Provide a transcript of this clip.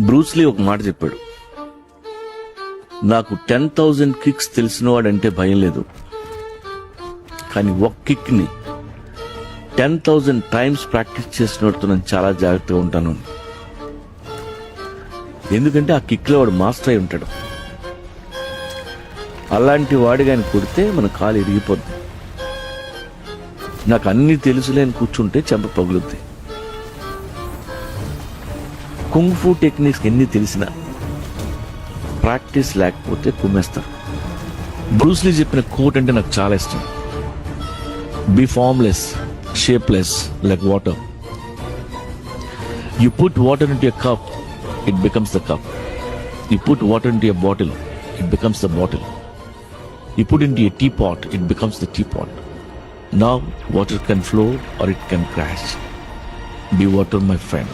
Bruce Lee ఒక మాట చెప్పాడు, నాకు 10,000 కిక్స్ తెలిసినవాడంటే భయం లేదు, కానీ ఒక కిక్ ని 10,000 టైమ్స్ ప్రాక్టీస్ చేసినవాడితో నేను చాలా జాగ్రత్తగా ఉంటాను. ఎందుకంటే ఆ కిక్ లో వాడు మాస్టర్ అయి ఉంటాడు. అలాంటి వాడి కానీ కొడితే మన కాలు ఇరిగిపోద్ది. నాకు అన్ని తెలుసులేని కూర్చుంటే చెంప పగులుద్ది. కుంగ్-ఫూ టెక్నిక్స్ ఎన్ని తెలిసినా ప్రాక్టీస్ లేకపోతే కుమ్మేస్తారు. బ్రూస్లీ చెప్పిన కోట్ అంటే నాకు చాలా ఇష్టం. Be formless, shapeless like water. You put water into a cup, it becomes the cup. You put water into a bottle, it becomes the bottle. You put into a teapot, it becomes the teapot. Now water can flow or it can crash. Be water, my friend.